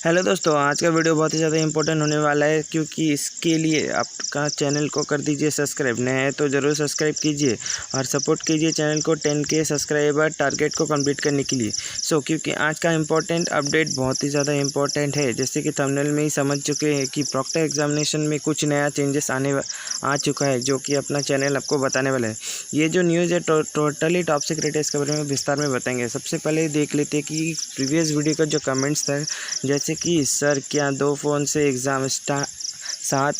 Hello दोस्तों, आज का वीडियो बहुत ही ज़्यादा इंपॉर्टेंट होने वाला है क्योंकि इसके लिए आपका चैनल को कर दीजिए सब्सक्राइब। नए हैं तो ज़रूर सब्सक्राइब कीजिए और सपोर्ट कीजिए चैनल को 10K सब्सक्राइबर टारगेट को कंप्लीट करने के लिए। क्योंकि आज का इंपॉर्टेंट अपडेट बहुत ही ज़्यादा इंपॉर्टेंट है। जैसे कि थंबनेल में ही समझ चुके हैं कि प्रॉक्टर एग्जामिनेशन में कुछ नया चेंजेस आ चुका है जो कि अपना चैनल आपको बताने वाला है। ये जो न्यूज़ है टोटली टॉप सीक्रेट है, इसके बारे में विस्तार में बताएंगे। सबसे पहले देख लेते हैं कि प्रीवियस वीडियो का जो कमेंट्स था, जैसे कि सर क्या 2 फ़ोन से साथ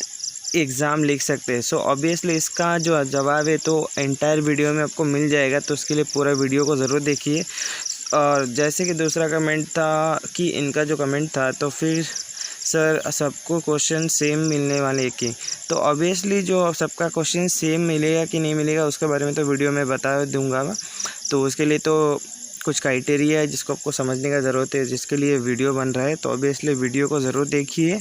एग्ज़ाम लिख सकते हैं। ऑब्वियसली इसका जो जवाब है तो एंटायर वीडियो में आपको मिल जाएगा, तो उसके लिए पूरा वीडियो को ज़रूर देखिए। और जैसे कि दूसरा कमेंट था कि इनका जो कमेंट था, तो फिर सर सबको क्वेश्चन सेम मिलने वाले कि, तो ऑब्वियसली जो सबका क्वेश्चन सेम मिलेगा कि नहीं मिलेगा उसके बारे में तो वीडियो में बता दूंगा। तो उसके लिए तो कुछ क्राइटेरिया है जिसको आपको समझने का ज़रूरत है, जिसके लिए वीडियो बन रहा है। तो ऑब्वियसली वीडियो को ज़रूर देखिए,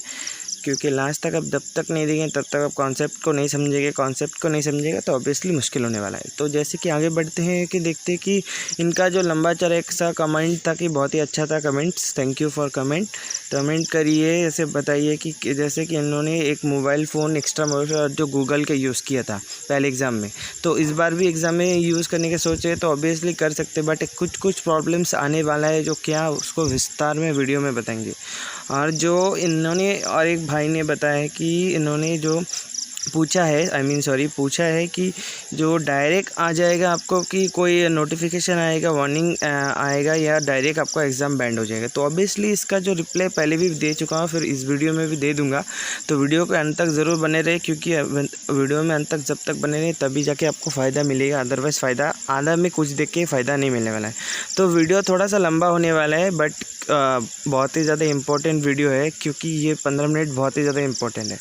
क्योंकि लास्ट तक आप जब तक नहीं देंगे तब तक आप कॉन्सेप्ट को नहीं समझेगा तो ऑब्वियसली मुश्किल होने वाला है। तो जैसे कि आगे बढ़ते हैं कि देखते हैं कि इनका जो लंबा चौड़ा एक सा कमेंट था कि बहुत ही अच्छा था comments. Thank you for comment करिए, ऐसे बताइए कि जैसे कि इन्होंने एक मोबाइल फ़ोन एक्स्ट्रा मोबाइल जो गूगल का यूज़ किया था पहले एग्ज़ाम में, तो इस बार भी एग्ज़ाम में यूज़ करने के सोचे तो ऑब्वियसली कर सकते, बट कुछ प्रॉब्लम्स आने वाला है जो क्या उसको विस्तार में वीडियो में बताएंगे। और जो इन्होंने और एक भाई ने बताया कि इन्होंने जो पूछा है कि जो डायरेक्ट आ जाएगा आपको कि कोई नोटिफिकेशन आएगा, वार्निंग आएगा, या डायरेक्ट आपका एग्ज़ाम बैंड हो जाएगा। तो ऑब्वियसली इसका जो रिप्लाई पहले भी दे चुका हूँ, फिर इस वीडियो में भी दे दूँगा। तो वीडियो को अंत तक ज़रूर बने रहे, क्योंकि वीडियो में अंत तक जब तक बने रहे तभी जाके आपको फ़ायदा मिलेगा, अदरवाइज़ फ़ायदा आधा में कुछ देख के फ़ायदा नहीं मिलने वाला है। तो वीडियो थोड़ा सा लंबा होने वाला है, बट बहुत ही ज़्यादा इम्पोर्टेंट वीडियो है, क्योंकि ये 15 मिनट बहुत ही ज़्यादा इम्पोर्टेंट है।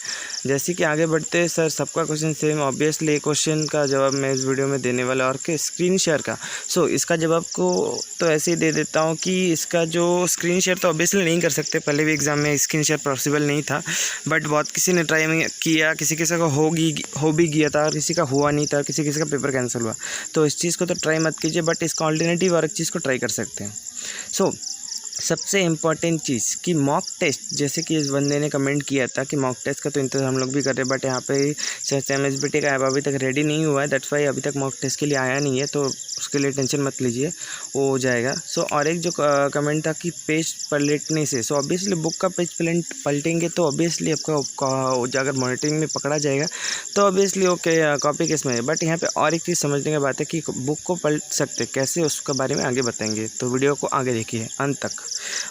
जैसे कि आगे बढ़ते हैं, सर सबका क्वेश्चन सेम, ऑब्वियसली एक क्वेश्चन का जवाब मैं इस वीडियो में देने वाला, और के स्क्रीन शेयर का। इसका जवाब को तो ऐसे ही दे देता हूँ कि इसका जो स्क्रीन शेयर तो ऑब्वियसली नहीं कर सकते, पहले भी एग्ज़ाम में स्क्रीन शेयर पॉसिबल नहीं था, बट बहुत किसी ने ट्राई किया, किसी का हो भी गया था और किसी का हुआ नहीं था, किसी का पेपर कैंसिल हुआ। तो इस चीज़ को तो ट्राई मत कीजिए, बट इसका ऑल्टरनेटिव और एक चीज़ को ट्राई कर सकते हैं। सबसे इम्पॉर्टेंट चीज़ कि मॉक टेस्ट, जैसे कि इस बंदे ने कमेंट किया था कि मॉक टेस्ट का तो इंतज़ार हम लोग भी कर रहे हैं, बट यहाँ पे MSBT का ऐप अभी तक रेडी नहीं हुआ है, दैट्स वाई अभी तक मॉक टेस्ट के लिए आया नहीं है, तो उसके लिए टेंशन मत लीजिए, वो हो जाएगा। और एक जो कमेंट था कि पेज पलटने से, ऑब्वियसली बुक का पेज पलटेंगे तो ऑब्वियसली आपका अगर मॉनिटरिंग में पकड़ा जाएगा तो ऑब्वियसली ओके कॉपी केस में है। बट यहाँ पे और एक चीज़ समझने की बात है कि बुक को पलट सकते कैसे, उसके बारे में आगे बताएंगे, तो वीडियो को आगे देखिए अंत तक,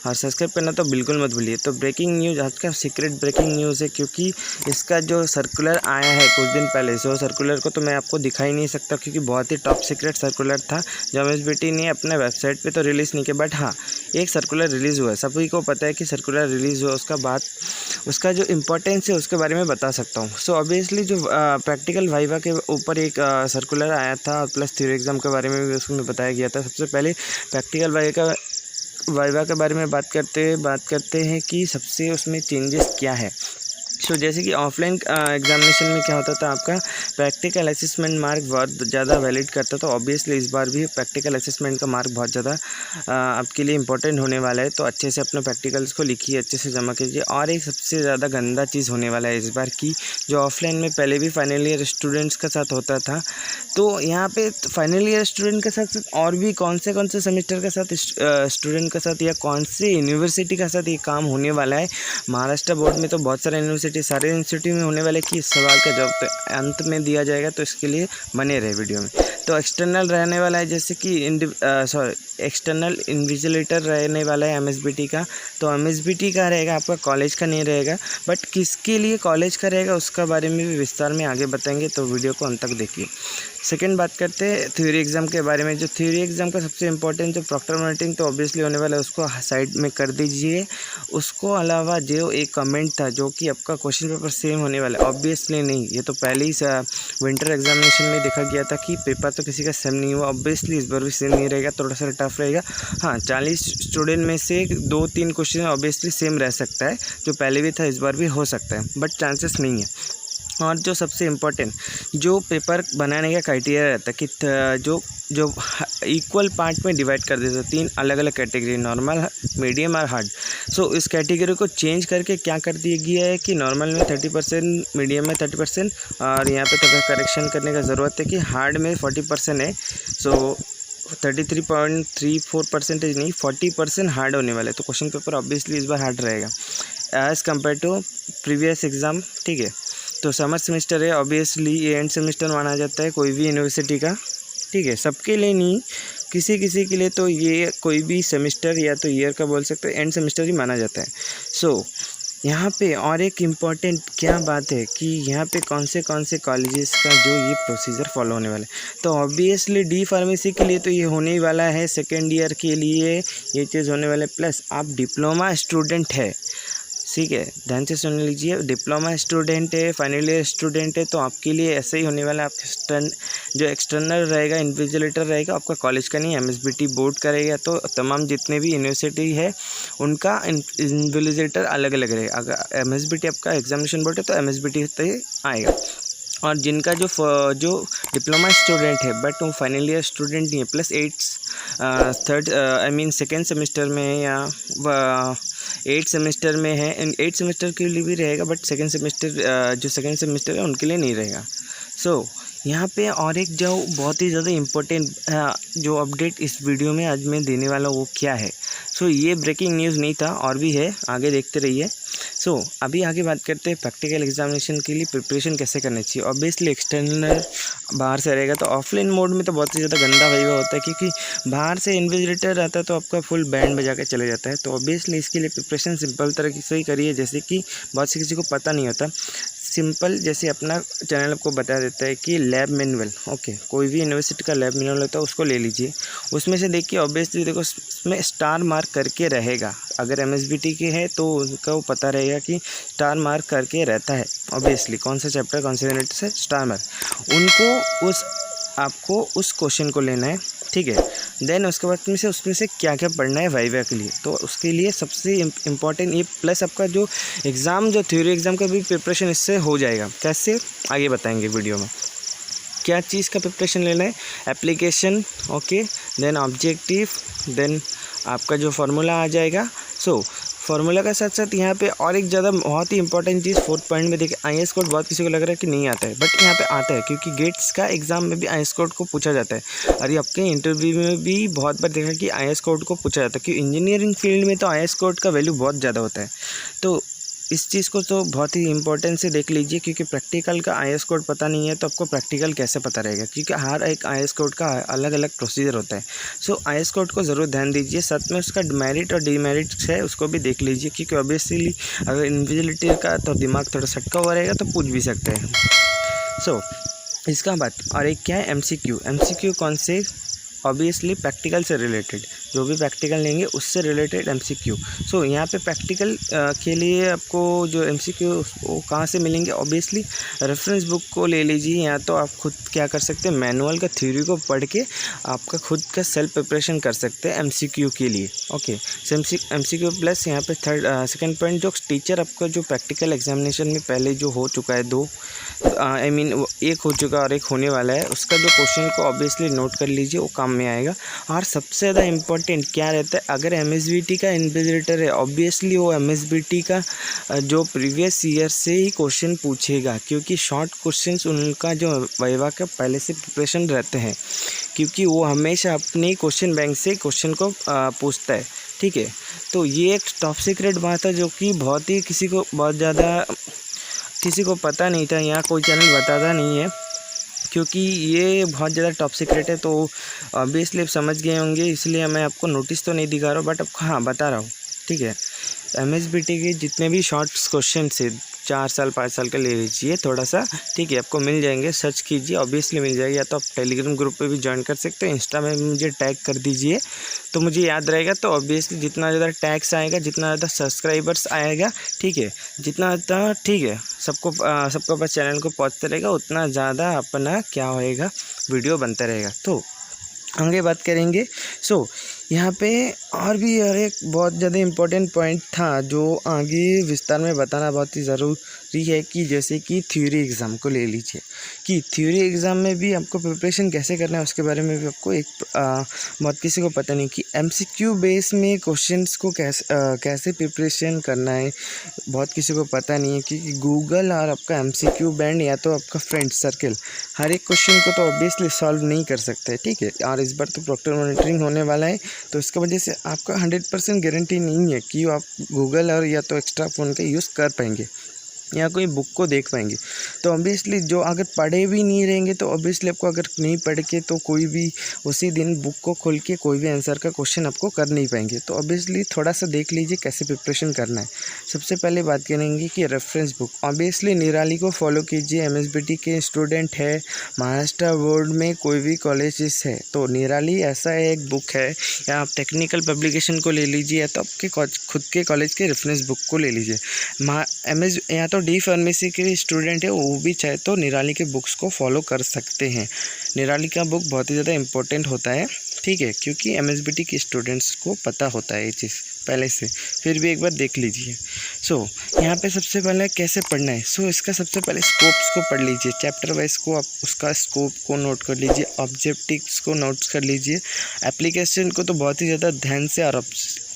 और सब्सक्राइब करना तो बिल्कुल मत भूलिए। तो ब्रेकिंग न्यूज़, आज का सीक्रेट ब्रेकिंग न्यूज़ है, क्योंकि इसका जो सर्कुलर आया है कुछ दिन पहले, सर्कुलर को तो मैं आपको दिखा ही नहीं सकता, क्योंकि बहुत ही टॉप सीक्रेट सर्कुलर था जो MSBT ने अपने वेबसाइट पे तो रिलीज़ नहीं किया, बट हाँ एक सर्कुलर रिलीज़ हुआ है, सभी को पता है कि सर्कुलर रिलीज़ हुआ, उसका बाद उसका जो इम्पोर्टेंस है उसके बारे में बता सकता हूँ। ऑब्वियसली जो प्रैक्टिकल वाइवा के ऊपर एक सर्कुलर आया था, प्लस थ्योरी एग्ज़ाम के बारे में भी उसमें बताया गया था। सबसे पहले प्रैक्टिकल वाइवा के बारे में बात करते हैं कि सबसे उसमें चेंजेस क्या है। जैसे कि ऑफलाइन एग्जामिनेशन में क्या होता था, आपका प्रैक्टिकल असेसमेंट मार्क बहुत ज़्यादा वैलिड करता था। ऑब्वियसली इस बार भी प्रैक्टिकल असेसमेंट का मार्क बहुत ज़्यादा आपके लिए इंपॉर्टेंट होने वाला है, तो अच्छे से अपने प्रैक्टिकल्स को लिखिए, अच्छे से जमा कीजिए। और एक सबसे ज़्यादा गंदा चीज़ होने वाला है इस बार की, जो ऑफलाइन में पहले भी फाइनल ईयर स्टूडेंट्स के साथ होता था, तो यहाँ पे फाइनल ईयर स्टूडेंट के साथ और भी कौन से सेमेस्टर के साथ स्टूडेंट के साथ या कौन से यूनिवर्सिटी के साथ ये काम होने वाला है। महाराष्ट्र बोर्ड में तो बहुत सारे सारे इंस्टीट्यूट में होने वाले कि इस सवाल का जवाब तो अंत में दिया जाएगा, तो इसके लिए बने रहे वीडियो में। तो एक्सटर्नल रहने वाला है, जैसे कि एक्सटर्नल इन्विजिलेटर रहने वाला है MSBT का, तो MSBT का रहेगा, आपका कॉलेज का नहीं रहेगा, बट किसके लिए कॉलेज का रहेगा उसका बारे में भी विस्तार में आगे बताएंगे, तो वीडियो को अंत तक देखिए। सेकेंड बात करते हैं थ्योरी एग्ज़ाम के बारे में। जो थ्योरी एग्ज़ाम का सबसे इंपॉर्टेंट जो प्रॉक्टर मॉनिटरिंग तो ऑब्वियसली होने वाला है, उसको साइड में कर दीजिए। उसको अलावा जो एक कमेंट था जो कि आपका क्वेश्चन पेपर सेम होने वाला है, ऑब्वियसली नहीं, ये तो पहले ही विंटर एग्जामिनेशन में देखा गया था कि पेपर तो किसी का सेम नहीं हुआ। ऑब्वियसली इस बार भी सेम नहीं रहेगा, थोड़ा सा टफ रहेगा। हाँ 40 स्टूडेंट में से 2-3 क्वेश्चन ऑब्वियसली सेम रह सकता है, जो पहले भी था इस बार भी हो सकता है, बट चांसेस नहीं है। और जो सबसे इम्पोर्टेंट जो पेपर बनाने का क्राइटेरिया रहता है कि जो जो इक्वल पार्ट में डिवाइड कर देते हैं 3 अलग अलग कैटेगरी, नॉर्मल, मीडियम और हार्ड। सो इस कैटेगरी को चेंज करके क्या कर दिया गया है कि नॉर्मल में 30%, मीडियम में 30% और यहाँ पे थोड़ा करेक्शन करने का ज़रूरत है कि हार्ड में 40% है। सो 33.34% नहीं, 40% हार्ड होने वाला है। तो क्वेश्चन पेपर ऑब्वियसली इस बार हार्ड रहेगा as compare to previous exam, ठीक है। तो समर सेमेस्टर है, ऑब्वियसली ये एंड सेमेस्टर माना जाता है कोई भी यूनिवर्सिटी का, ठीक है। सबके लिए नहीं, किसी किसी के लिए तो ये कोई भी सेमेस्टर या तो ईयर का बोल सकते हैं एंड सेमेस्टर ही माना जाता है। सो यहाँ पे और एक इम्पॉर्टेंट क्या बात है कि यहाँ पे कौन से कॉलेजेस का जो ये प्रोसीजर फॉलो होने वाला है। तो ऑब्वियसली डी फार्मेसी के लिए तो ये होने ही वाला है, सेकेंड ईयर के लिए ये चीज़ होने वाला है। प्लस आप डिप्लोमा स्टूडेंट है, ठीक है, ध्यान से सुन लीजिए, डिप्लोमा स्टूडेंट है, फाइनल ईयर स्टूडेंट है, तो आपके लिए ऐसे ही होने वाला है। आपका जो एक्सटर्नल रहेगा, इन्विजिलेटर रहेगा, आपका कॉलेज का नहीं, एमएसबीटी बोर्ड करेगा। तो तमाम जितने भी यूनिवर्सिटी है उनका इन्विजिलेटर अलग अलग रहेगा। अगर एमएसबीटी आपका एग्जामिनेशन बोर्ड है तो एमएसबीटी से आएगा। और जिनका जो डिप्लोमा स्टूडेंट है बट वो फाइनल ईयर स्टूडेंट नहीं है, प्लस सेकेंड सेमेस्टर में है या 8 सेमेस्टर में है, 8 सेमेस्टर के लिए भी रहेगा बट सेकेंड सेमेस्टर है उनके लिए नहीं रहेगा। सो यहाँ पे और एक जो बहुत ही ज़्यादा इम्पोर्टेंट जो अपडेट इस वीडियो में आज मैं देने वाला हूँ वो क्या है। सो ये ब्रेकिंग न्यूज़ नहीं था और भी है, आगे देखते रहिए। सो अभी आगे बात करते हैं प्रैक्टिकल एग्जामिनेशन के लिए प्रिपरेशन कैसे करनी चाहिए। ऑब्वियसली एक्सटर्नल बाहर से रहेगा, तो ऑफलाइन मोड में तो बहुत ही ज़्यादा गंदा वाइवा होता है क्योंकि बाहर से इन्विजिलेटर रहता है तो आपका फुल बैंड बजा के चले जाता है। तो ऑब्वियसली इसके लिए प्रिपरेशन सिंपल तरीके से ही करिए, जैसे कि बहुत से किसी को पता नहीं होता। सिंपल जैसे अपना चैनल आपको बता देता है कि लैब मैनुअल, ओके, कोई भी यूनिवर्सिटी का लैब मैनुअल होता है उसको ले लीजिए। उसमें से देखिए ऑब्वियसली देखो उसमें स्टार मार्क करके रहेगा। अगर एमएसबीटी के है तो उनका वो पता रहेगा कि स्टार मार्क करके रहता है ऑब्वियसली कौन सा चैप्टर कौन से यूनिट से स्टार मार्क, उनको आपको उस क्वेश्चन को लेना है, ठीक है। देन उसके बाद उसमें से क्या क्या पढ़ना है वाइवा के लिए। तो उसके लिए सबसे इम्पॉर्टेंट ये, प्लस आपका जो एग्ज़ाम जो थ्योरी एग्ज़ाम का भी प्रिपरेशन इससे हो जाएगा। कैसे आगे बताएंगे वीडियो में। क्या चीज़ का प्रिपरेशन लेना है, application, okay, then objective, then आपका जो फार्मूला आ जाएगा। सो फार्मूला का साथ साथ यहाँ पे और एक ज़्यादा बहुत ही इंपॉर्टेंट चीज़ 4th पॉइंट में देखिए, आईएएस कोड बहुत किसी को लग रहा है कि नहीं आता है बट यहाँ पे आता है क्योंकि गेट्स का एग्ज़ाम में भी आईएएस कोड को पूछा जाता है। और ये आपके इंटरव्यू में भी बहुत बार देखा कि आईएएस कोड को पूछा जाता है क्योंकि इंजीनियरिंग फील्ड में तो आईएएस कोड का वैल्यू बहुत ज़्यादा होता है। तो इस चीज़ को तो बहुत ही इंपॉर्टेंस से देख लीजिए क्योंकि प्रैक्टिकल का आईएएस कोड पता नहीं है तो आपको प्रैक्टिकल कैसे पता रहेगा, क्योंकि हर एक आईएएस कोड का अलग अलग प्रोसीजर होता है। सो आईएएस कोड को ज़रूर ध्यान दीजिए, साथ में उसका मेरिट और डीमेरिट्स है उसको भी देख लीजिए क्योंकि ऑब्वियसली अगर इन्विजिलेटर का तो दिमाग थोड़ा सटका हुआ रहेगा तो पूछ भी सकते हैं। सो इसका बात और एक क्या है, एमसीक्यू कौन से, ऑब्वियसली प्रैक्टिकल से रिलेटेड, जो भी प्रैक्टिकल लेंगे उससे रिलेटेड एमसीक्यू। सो यहाँ पे प्रैक्टिकल के लिए आपको जो एमसीक्यू वो कहाँ से मिलेंगे, ऑब्वियसली रेफरेंस बुक को ले लीजिए, या तो आप खुद क्या कर सकते हैं मैनुअल का थ्योरी को पढ़ के आपका खुद का सेल्फ प्रिपरेशन कर सकते हैं एमसीक्यू के लिए, ओके। एमसीक्यू प्लस यहाँ पे सेकंड पॉइंट जो टीचर आपका जो प्रैक्टिकल एग्जामिनेशन में पहले जो हो चुका है एक हो चुका और एक होने वाला है, उसका जो क्वेश्चन को ऑब्वियसली नोट कर लीजिए, वो काम में आएगा। और सबसे ज़्यादा इम्पोर्टेंट क्या रहता है, अगर एमएसबीटी का इन्विजिलेटर है ऑब्वियसली वो एमएसबीटी का जो प्रीवियस ईयर से ही क्वेश्चन पूछेगा क्योंकि शॉर्ट क्वेश्चंस उनका जो वाइवा का पहले से प्रिपरेशन रहते हैं क्योंकि वो हमेशा अपने क्वेश्चन बैंक से क्वेश्चन को पूछता है, ठीक है। तो ये एक टॉप सीक्रेट बात है जो कि बहुत ही किसी को पता नहीं था, यहाँ कोई चैनल बताता नहीं है क्योंकि ये बहुत ज़्यादा टॉप सीक्रेट है। तो ऑब्वियसली आप समझ गए होंगे, इसलिए मैं आपको नोटिस तो नहीं दिखा रहा हूँ बट आपको हाँ बता रहा हूँ, ठीक है। एमएसबीटी के जितने भी शॉर्ट क्वेश्चन से 4 साल 5 साल का ले लीजिए थोड़ा सा, ठीक है, आपको मिल जाएंगे, सर्च कीजिए ऑब्वियसली मिल जाएगी। या तो आप टेलीग्राम ग्रुप पे भी ज्वाइन कर सकते हो, इंस्टा में मुझे टैग कर दीजिए तो मुझे याद रहेगा। तो ऑब्वियसली जितना ज़्यादा टैग्स आएगा, जितना ज़्यादा सब्सक्राइबर्स आएगा, ठीक है, जितना ज़्यादा, ठीक है, सबको पास चैनल को पहुँचते रहेगा उतना ज़्यादा अपना क्या होएगा वीडियो बनता रहेगा। तो आगे बात करेंगे। सो यहाँ पे और भी और एक बहुत ज़्यादा इम्पोर्टेंट पॉइंट था जो आगे विस्तार में बताना बहुत ही ज़रूरी है कि जैसे कि थ्योरी एग्ज़ाम को ले लीजिए कि थ्योरी एग्ज़ाम में भी आपको प्रिपरेशन कैसे करना है उसके बारे में भी आपको एक बहुत किसी को पता नहीं कि एमसीक्यू बेस में क्वेश्चंस को कैसे प्रिपरेशन करना है। बहुत किसी को पता नहीं है कि गूगल और आपका एमसीक्यू बैंड या तो आपका फ्रेंड सर्कल हर एक क्वेश्चन को तो ऑब्वियसली सॉल्व नहीं कर सकते, ठीक है। और इस बार तो प्रॉक्टर मॉनिटरिंग होने वाला है, तो इसकी वजह से आपका 100% गारंटी नहीं है कि आप गूगल और या तो एक्स्ट्रा फ़ोन का यूज़ कर पाएंगे या कोई बुक को देख पाएंगे। तो ऑब्वियसली जो अगर पढ़े भी नहीं रहेंगे तो ऑब्वियसली आपको अगर नहीं पढ़ के तो कोई भी उसी दिन बुक को खोल के कोई भी आंसर का क्वेश्चन आपको कर नहीं पाएंगे। तो ऑब्वियसली थोड़ा सा देख लीजिए कैसे प्रिपरेशन करना है। सबसे पहले बात करेंगे कि रेफरेंस बुक ऑब्वियसली निराली को फॉलो कीजिए। एमएसबीटी के स्टूडेंट है, महाराष्ट्र बोर्ड में कोई भी कॉलेजेस है तो निराली ऐसा एक बुक है, या आप टेक्निकल पब्लिकेशन को ले लीजिए या तो आपके खुद के कॉलेज के रेफरेंस बुक को ले लीजिए। या तो डी फार्मेसी के स्टूडेंट है वो भी चाहे तो निराली के बुक्स को फॉलो कर सकते हैं। निराली का बुक बहुत ही ज़्यादा इम्पोर्टेंट होता है, ठीक है, क्योंकि एमएसबीटी के स्टूडेंट्स को पता होता है ये चीज़ पहले से, फिर भी एक बार देख लीजिए। यहाँ पे सबसे पहले कैसे पढ़ना है। इसका सबसे पहले स्कोप्स को पढ़ लीजिए, चैप्टर वाइज को आप उसका स्कोप को नोट कर लीजिए, ऑब्जेक्टिव्स को नोट कर लीजिए, एप्लीकेशन को तो बहुत ही ज़्यादा ध्यान से और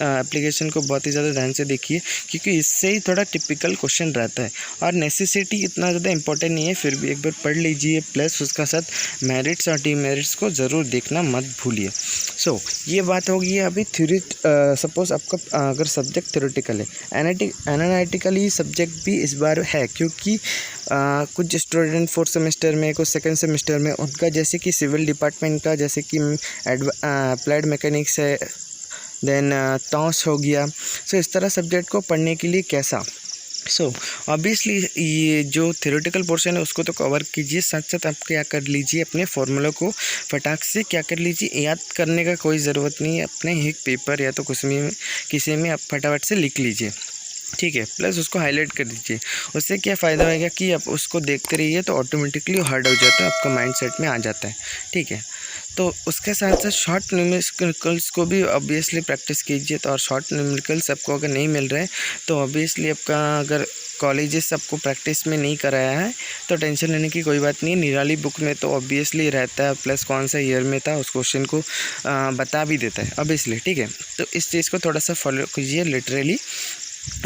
एप्लीकेशन को बहुत ही ज़्यादा ध्यान से देखिए क्योंकि इससे ही थोड़ा टिपिकल क्वेश्चन रहता है और नेसेसिटी इतना ज़्यादा इंपॉर्टेंट नहीं है, फिर भी एक बार पढ़ लीजिए। प्लस उसका साथ मेरिट्स और डीमेरिट्स को ज़रूर देखना मत भूलिए। ये बात होगी अभी थ्योरी। सपोज़ आपका अगर सब्जेक्ट थ्योरेटिकल है, एनालिटिकली सब्जेक्ट भी इस बार है क्योंकि कुछ स्टूडेंट 4th सेमेस्टर में, कुछ 2nd सेमेस्टर में, उनका जैसे कि सिविल डिपार्टमेंट का जैसे कि अप्लाइड मैकेनिक्स है, देन टॉस हो गया। इस तरह सब्जेक्ट को पढ़ने के लिए कैसा। ऑब्वियसली ये जो थ्योरेटिकल पोर्शन है उसको तो कवर कीजिए, साथ साथ आप क्या कर लीजिए अपने फॉर्मूला को फटाक से क्या कर लीजिए, याद करने का कोई ज़रूरत नहीं है, अपने एक पेपर या तो किसी में आप फटाफट से लिख लीजिए, ठीक है। प्लस उसको हाईलाइट कर दीजिए। उससे क्या फ़ायदा होगा कि आप उसको देखते रहिए तो ऑटोमेटिकली हार्ड हो जाता है, आपका माइंड सेट में आ जाता है, ठीक है। तो उसके साथ साथ शॉर्ट न्यूमेरिकल्स को भी ऑब्वियसली प्रैक्टिस कीजिए। तो और शॉर्ट न्यूमेरिकल्स आपको अगर नहीं मिल रहा है तो ऑब्वियसली आपका अगर कॉलेजेस आपको प्रैक्टिस में नहीं कराया है तो टेंशन लेने की कोई बात नहीं है। निराली बुक में तो ऑब्वियसली रहता है, प्लस कौन सा ईयर में था उस क्वेश्चन को बता भी देता है ऑब्वियसली, ठीक है। तो इस चीज़ को थोड़ा सा फॉलो कीजिए लिटरली,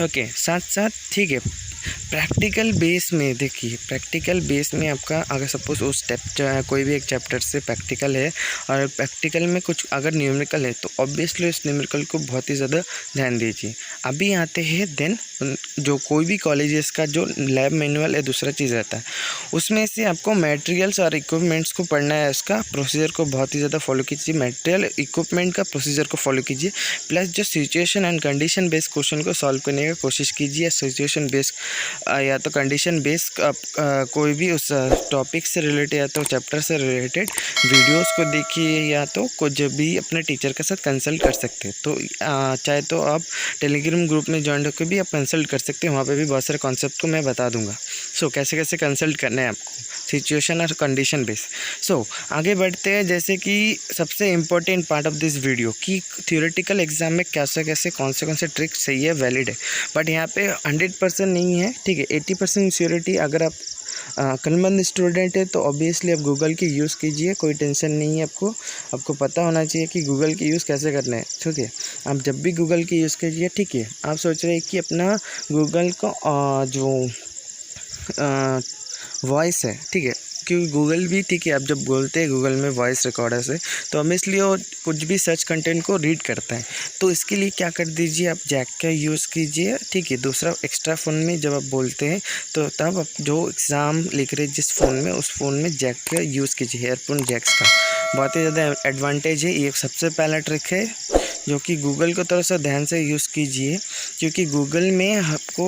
ओके। साथ साथ ठीक है, प्रैक्टिकल बेस में देखिए, प्रैक्टिकल बेस में आपका अगर सपोज उस कोई भी एक चैप्टर से प्रैक्टिकल है और प्रैक्टिकल में कुछ अगर न्यूमेरिकल है तो ऑब्वियसली उस न्यूमेरिकल को बहुत ही ज़्यादा ध्यान दीजिए। अभी आते हैं देन जो कोई भी कॉलेजेस का जो लैब मैनुअल है दूसरा चीज़ रहता है, उसमें से आपको मटेरियल्स और इक्विपमेंट्स को पढ़ना है। उसका प्रोसीजर को बहुत ही ज़्यादा फॉलो कीजिए, मटेरियल इक्विपमेंट का प्रोसीजर को फॉलो कीजिए। प्लस जो situation and condition based question को सॉल्व करने की कोशिश कीजिए। सिचुएशन बेस्ड या तो कंडीशन बेस्ड कोई भी उस टॉपिक से रिलेटेड या तो चैप्टर से रिलेटेड वीडियोस को देखिए या तो कुछ भी अपने टीचर के साथ कंसल्ट कर सकते हैं। तो चाहे तो आप टेलीग्राम ग्रुप में ज्वाइन होकर भी आप कंसल्ट कर सकते हैं, वहाँ पे भी बहुत सारे कॉन्सेप्ट को मैं बता दूंगा। कैसे कैसे कंसल्ट करना है आपको सिचुएशन और कंडीशन बेस्ड। आगे बढ़ते हैं, जैसे कि सबसे important part of this video कि थियोरेटिकल एग्जाम में कैसे कौन से ट्रिक सही है, वैलिड है, बट यहाँ पे 100% नहीं है, ठीक है। 80% श्योरिटी। अगर आप अक्लमंद स्टूडेंट है तो ऑब्वियसली आप गूगल की यूज़ कीजिए, कोई टेंशन नहीं है। आपको पता होना चाहिए कि गूगल की यूज़ कैसे करना है, ठीक है। आप जब भी गूगल की यूज़ कीजिए, ठीक है। आप सोच रहे हैं कि अपना गूगल का जो वॉइस है, ठीक है, क्योंकि गूगल भी, ठीक है, आप जब बोलते हैं गूगल में वॉइस रिकॉर्डर से तो ऑब्वियसली वो कुछ भी सर्च कंटेंट को रीड करता है। तो इसके लिए क्या कर दीजिए, आप जैक का यूज़ कीजिए, ठीक है। दूसरा एक्स्ट्रा फ़ोन में जब आप बोलते हैं तो तब आप जो एग्ज़ाम लिख रहे जिस फ़ोन में, उस फ़ोन में जैक का यूज़ कीजिए, एयरफोन जैक्स का बहुत ही ज़्यादा एडवांटेज है। ये सबसे पहला ट्रिक है जो कि गूगल को थोड़ा सा ध्यान से यूज़ कीजिए, क्योंकि गूगल में आपको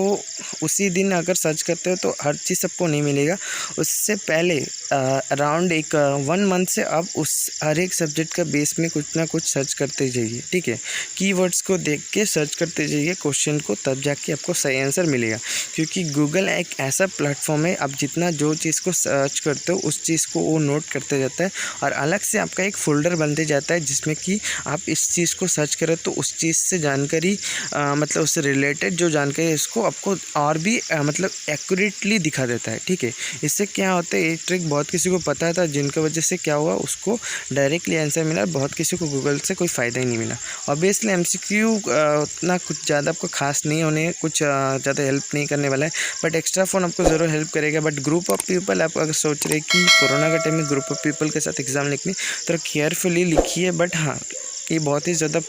उसी दिन अगर सर्च करते हो तो हर चीज़ आपको नहीं मिलेगा। उससे पहले अराउंड एक 1 मंथ से आप उस हर एक सब्जेक्ट का बेस में कुछ ना कुछ सर्च करते जाइए, ठीक है। कीवर्ड्स को देख के सर्च करते जाइए क्वेश्चन को, तब जाके आपको सही आंसर मिलेगा। क्योंकि गूगल एक ऐसा प्लेटफॉर्म है, आप जितना जो चीज़ को सर्च करते हो उस चीज़ को वो नोट करते जाता है और अलग से आपका एक फ़ोल्डर बनते जाता है, जिसमें कि आप इस चीज़ को सर्च करें तो उस चीज़ से जानकारी मतलब उससे रिलेटेड जो जानकारी है उसको आपको और भी मतलब एक्यूरेटली दिखा देता है, ठीक है। इससे क्या होता है, ये ट्रिक बहुत किसी को पता था, जिनकी वजह से क्या हुआ उसको डायरेक्टली आंसर मिला, बहुत किसी को गूगल से कोई फ़ायदा ही नहीं मिला। ऑब्वियसली MCQ उतना कुछ ज़्यादा आपको खास नहीं होने, कुछ ज़्यादा हेल्प नहीं करने वाला है, बट एक्स्ट्रा फ़ोन आपको ज़रूर हेल्प करेगा। बट ग्रुप ऑफ पीपल, आप अगर सोच रहे कि कोरोना के टाइम में ग्रुप ऑफ पीपल के साथ एग्ज़ाम लिखनी, तो केयरफुली लिखिए। बट हाँ, ये बहुत ही ज़्यादा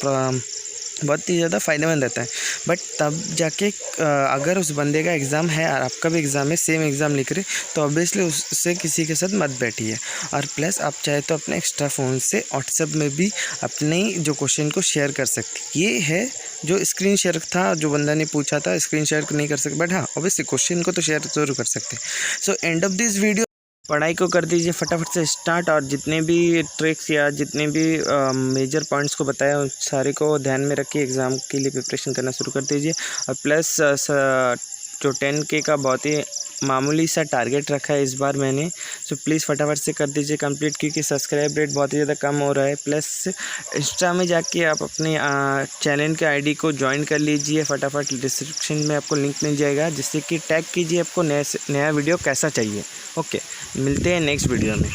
फ़ायदेमंद रहता है। बट तब जाके अगर उस बंदे का एग्ज़ाम है और आपका भी एग्ज़ाम है, सेम एग्ज़ाम लिख रहे, तो ऑब्वियसली उससे किसी के साथ मत बैठिए। और प्लस आप चाहे तो अपने एक्स्ट्रा फ़ोन से व्हाट्सएप में भी अपने जो क्वेश्चन को शेयर कर सकते। ये है जो स्क्रीन शेयर था, जो बंदा ने पूछा था, स्क्रीन शेयर नहीं कर सकते, बट हाँ ऑब्वियसली क्वेश्चन को तो शेयर ज़रूर कर सकते। So end of this video, पढ़ाई को कर दीजिए फटाफट से स्टार्ट, और जितने भी ट्रिक्स या जितने भी मेजर पॉइंट्स को बताया उन सारे को ध्यान में रखिए, एग्ज़ाम के लिए प्रिपरेशन करना शुरू कर दीजिए। और प्लस जो 10K का बहुत ही मामूली सा टारगेट रखा है इस बार मैंने, सो प्लीज़ फटाफट से कर दीजिए कंप्लीट, क्योंकि सब्सक्राइब रेट बहुत ही ज़्यादा कम हो रहा है। प्लस इंस्टा में जाके आप अपने चैनल के ID को ज्वाइन कर लीजिए फटाफट, डिस्क्रिप्शन में आपको लिंक मिल जाएगा, जिससे कि टैग कीजिए आपको नया वीडियो कैसा चाहिए। ओके, मिलते हैं नेक्स्ट वीडियो में।